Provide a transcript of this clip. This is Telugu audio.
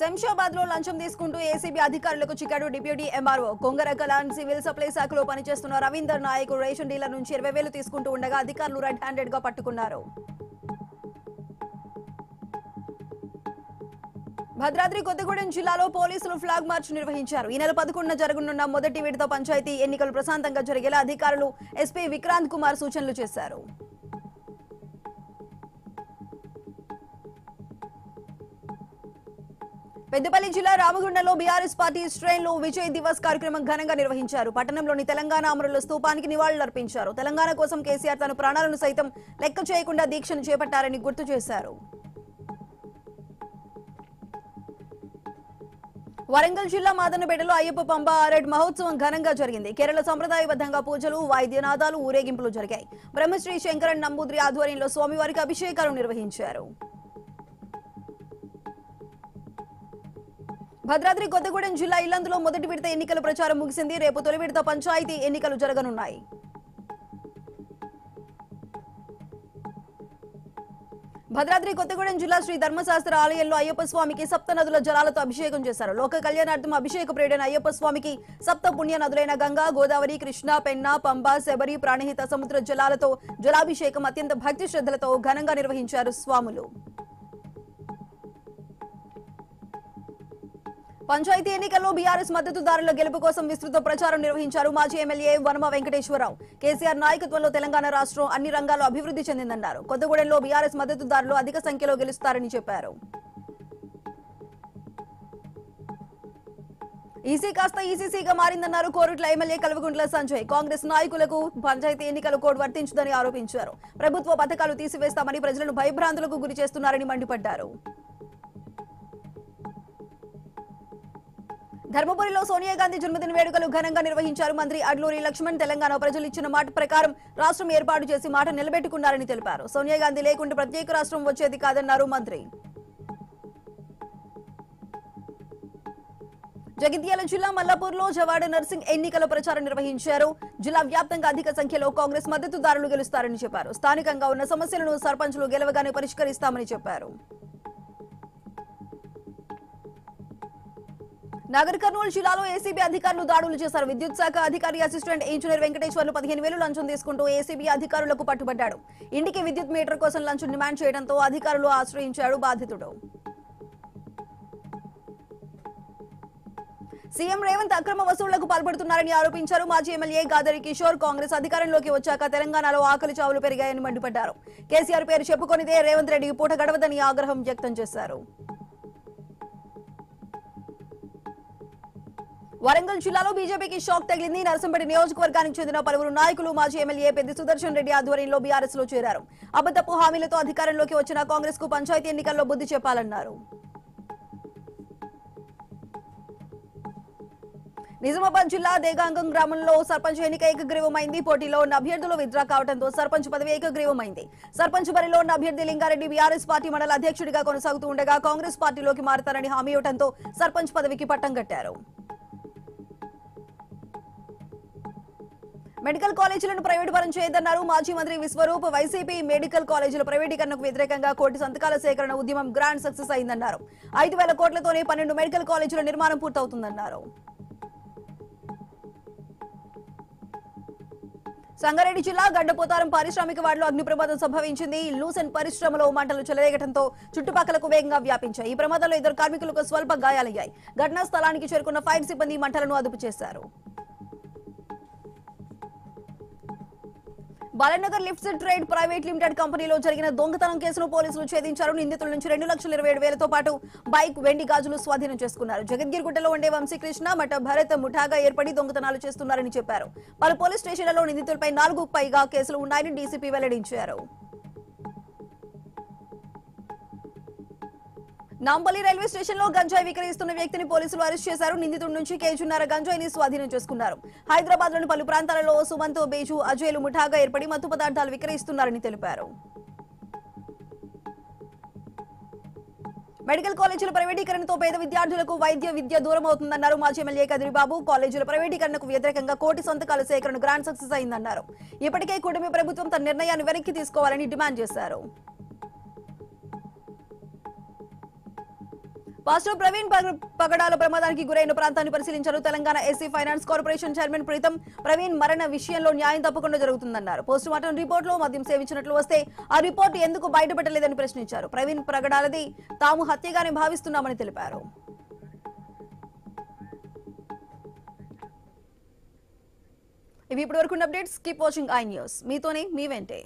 శంషాబాద్ లో లంచం తీసుకుంటూ ఏసీబీ అధికారులకు చిక్కాడు డిప్యూటీ ఎంఆర్ఓ. కొంగరకల సివిల్ సప్లై శాఖలో పనిచేస్తున్న రవీందర్ నాయక్ రేషన్ డీలర్ నుంచి 20,000 తీసుకుంటూ ఉండగా అధికారులు రెడ్ హ్యాండెడ్ గా పట్టుకున్నారు. భద్రాద్రి కొత్తగూడెం జిల్లాలో పోలీసులు ఫ్లాగ్ మార్చ్ నిర్వహించారు. ఈ నెల 11న జరగనున్న మొదటి విడత పంచాయతీ ఎన్నికలు ప్రశాంతంగా జరిగేలా అధికారులు ఎస్పీ విక్రాంత్ కుమార్ సూచనలు చేశారు. పెద్దపల్లి జిల్లా రామగుండంలో బీఆర్ఎస్ పార్టీ శ్రేణులు విజయ్ దివస్ కార్యక్రమం ఘనంగా నిర్వహించారు. పట్టణంలోని తెలంగాణ అమరుల స్తూపానికి నివాళులర్పించారు. తెలంగాణ కోసం కేసీఆర్ తన ప్రాణాలను సైతం లెక్క చేయకుండా దీక్షను చేపట్టారని గుర్తు చేశారు. వరంగల్ జిల్లా మాదన్నపేటలో అయ్యప్ప పంబ ఆరెడ్ మహోత్సవం ఘనంగా జరిగింది. కేరళ సంప్రదాయబద్ధంగా పూజలు, వాయిద్యనాదాలు, ఊరేగింపులు జరిగాయి. బ్రహ్మశ్రీ శంకరన్ నంబూద్రి ఆధ్వర్యంలో స్వామివారికి అభిషేకాలు నిర్వహించారు. భద్రాద్రి కొత్తగూడెం జిల్లా ఇల్లందులో మొదటి విడత ఎన్నికల ప్రచారం ముగిసింది. రేపు తొలి విడత పంచాయతీ ఎన్నికలు జరగనున్నాయి. భద్రాద్రి కొత్తగూడెం జిల్లా శ్రీ ధర్మశాస్త్ర ఆలయంలో అయ్యప్ప స్వామికి సప్త నదుల జలాలతో అభిషేకం చేశారు. లోక కళ్యాణార్థం అభిషేక ప్రియుడైన అయ్యప్ప స్వామికి సప్త పుణ్య నదులైన గంగా, గోదావరి, కృష్ణ, పెన్న, పంబ, శబరి, ప్రాణహిత సముద్ర జలాలతో జలాభిషేకం అత్యంత భక్తి శ్రద్ధలతో ఘనంగా నిర్వహించారు స్వాములు. పంచాయతీ ఎన్నికల్లో బీఆర్ఎస్ మద్దతుదారుల గెలుపు కోసం విస్తృత ప్రచారం నిర్వహించారు. మాజీ ఎమ్మెల్యే వనమ వెంకటేశ్వరరావు కేసీఆర్ నాయకత్వంలో తెలంగాణ రాష్ట్రం అన్ని రంగాల్లో అభివృద్ధి చెందిందన్నారు. కొత్తగూడెంలో బీఆర్ఎస్ మద్దతుదారులు అధిక సంఖ్యలో గెలుస్తారని చెప్పారు. ఈసీ కాస్త ఈసీసీగా మారిందన్నారు కోరుట్ల ఎమ్మెల్యే కల్వకుంట్ల సంజయ్. కాంగ్రెస్ నాయకులకు పంచాయతీ ఎన్నికల కోడ్ వర్తించదని ఆరోపించారు. ప్రభుత్వ పథకాలు తీసివేస్తామని ప్రజలను భయభ్రాంతులకు గురి చేస్తున్నారని మండిపడ్డారు. ధర్మపురిలో సోనియా గాంధీ జన్మదిన వేడుకలు ఘనంగా నిర్వహించారు. మంత్రి అడ్లూరి లక్ష్మణ్ తెలంగాణ ప్రజలు ఇచ్చిన మాట ప్రకారం రాష్ట్రం ఏర్పాటు చేసి మాట నిలబెట్టుకున్నారని తెలిపారు. సోనియా గాంధీ లేకుంటే ప్రత్యేక రాష్ట్రం వచ్చేది కాదన్నారు మంత్రి. జగిత్యాల జిల్లా మల్లాపూర్లో జవాడ నర్సింగ్ ఎన్నికల ప్రచారం నిర్వహించారు. జిల్లా వ్యాప్తంగా అధిక సంఖ్యలో కాంగ్రెస్ మద్దతుదారులు గెలుస్తారని చెప్పారు. స్థానికంగా ఉన్న సమస్యలను సర్పంచులు గెలవగానే పరిష్కరిస్తామని చెప్పారు. నాగర్ కర్నూలు జిల్లాలో ఏసీబీ అధికారులు దాడులు చేశారు. విద్యుత్ శాఖ అధికారి అసిస్టెంట్ ఇంజనీర్ వెంకటేశ్వర్లు 15,000 లంచం తీసుకుంటూ ఏసీబీ అధికారులకు పట్టుబడ్డాడు. ఇంటికి విద్యుత్ మీటర్ కోసం లంచం డిమాండ్ చేయడంతో అధికారులు ఆశ్రయించాడు బాధితుడు. సీఎం రేవంత్ అక్రమ వసూళ్లకు పాల్పడుతున్నారని ఆరోపించారు. మాజీ ఎమ్మెల్యే గాదరి కిషోర్ కాంగ్రెస్ అధికారంలోకి వచ్చాక తెలంగాణలో ఆకలి చావులు పెరిగాయని మండిపడ్డారు. కేసీఆర్ పేరు చెప్పుకొనిదే రేవంత్ రెడ్డికి పూట గడవదని ఆగ్రహం వ్యక్తం చేశారు. వరంగల్ జిల్లాలో బీజేపీకి షాక్ తగిలింది. నర్సంపేట నియోజకవర్గానికి చెందిన పలువురు నాయకులు మాజీ ఎమ్మెల్యే పెద్ది సుదర్శన్ రెడ్డి ఆధ్వర్యంలో బీఆర్ఎస్ లో చేరారు. అబద్ధపు హామీలతో అధికారంలోకి వచ్చిన కాంగ్రెస్ కు పంచాయతీ ఎన్నికల్లో బుద్ధి చెప్పాలన్నారు. నిజామాబాద్ జిల్లా దేగాంగం గ్రామంలో సర్పంచ్ ఎన్నిక ఏకగ్రీవమైంది. పోటీలో ఉన్న అభ్యర్థులు విత్డ్రా కావడంతో సర్పంచ్ పదవి ఏకగ్రీవమైంది. సర్పంచ్ బరిలో ఉన్న అభ్యర్థి లింగారెడ్డి బీఆర్ఎస్ పార్టీ మండల అధ్యక్షుడిగా కొనసాగుతూ ఉండగా కాంగ్రెస్ పార్టీలోకి మారతారని హామీ ఇవ్వడంతో సర్పంచ్ పదవికి పట్టం కట్టారు. మెడికల్ కాలేజీలను ప్రైవేటు పరం చేయదన్నారు మాజీ మంత్రి విశ్వరూప్. వైసీపీ మెడికల్ కాలేజీల ప్రైవేటీకరణకు వ్యతిరేకంగా కోటి సంతకాల సేకరణ ఉద్యమం గ్రాండ్ సక్సెస్ అయిందన్నారు. 5,000 కోట్లతోనే 12 మెడికల్ కాలేజీల నిర్మాణం పూర్తవుతుందన్నారు. సంగారెడ్డి జిల్లా గడ్డపోతారం పారిశ్రామిక వాడలో అగ్ని ప్రమాదం సంభవించింది. లూసెన్ పరిశ్రమలో మంటలు చెలరేగడంతో చుట్టుపక్కలకు వేగంగా వ్యాపించాయి. ఈ ప్రమాదంలో 2 కార్మికులకు స్వల్ప గాయాలయ్యాయి. ఘటనా స్థలానికి చేరుకున్న ఫైర్ సిబ్బంది మంటలను అదుపు చేశారు. Balanagar lifts trade private limited కంపెనీలో జరిగిన దొంగతనం కేసును పోలీసులు ఛేదించారు. నిందితుల నుంచి 2,27,000తో పాటు బైక్, వెండి గాజులు స్వాధీనం చేసుకున్నారు. జగద్గిరిగుట్టలో ఉండే వంశీకృష్ణ, మఠ భరత్ ముఠాగా ఏర్పడి దొంగతనాలు చేస్తున్నారని చెప్పారు. పలు పోలీస్ స్టేషన్లలో నిందితులపై 4కు పైగా కేసులు ఉన్నాయని డీసీపీ వెల్లడించారు. నాంపల్లి రైల్వే స్టేషన్ లో గంజాయి విక్రయిస్తున్న వ్యక్తిని పోలీసులు అరెస్ట్ చేశారు. నిందితుడి నుంచి కేజీన్నర గంజాయిని స్వాధీనం చేసుకున్నారు. హైదరాబాద్ లోని పలు ప్రాంతాలలో సుమంత్, బేజు, అజయ్లు ముఠాగా ఏర్పడి మత్తు పదార్థాలు విక్రయిస్తున్నారని తెలిపారు. మెడికల్ కాలేజీల ప్రైవేటీకరణతో పేద విద్యార్థులకు వైద్య విద్య దూరం అవుతుందన్నారు మాజీ ఎమ్మెల్యే కదిరిబాబు. కాలేజీల ప్రైవేటీకరణకు వ్యతిరేకంగా కోటి సంతకాల సేకరణ గ్రాండ్ సక్సెస్ అయిందన్నారు. ఇప్పటికే కూటమి ప్రభుత్వం తన నిర్ణయాన్ని వెనక్కి తీసుకోవాలని డిమాండ్ చేశారు. పాస్టర్ ప్రవీణ్ పగడాల ప్రమాదానికి గురైన ప్రాంతాన్ని పరిశీలించారు. Telangana SC finance corporation chairman Pritam Praveen మరణ విషయంలో న్యాయం తప్పకుండా జరుగుతుందన్నారు. పోస్ట్ మార్టం రిపోర్ట్ లో మద్యం సేవించినట్లు వస్తే ఆ రిపోర్ట్ ఎందుకు బయటపెట్టలేదని ప్రశ్నించారు. ప్రవీణ్ పగడాలది తాము హత్యగానే భావిస్తున్నామని తెలిపారు. ఇవి ఇప్పటివరకు updates. Keep watching I news. మీతోనే మీ వెంటే.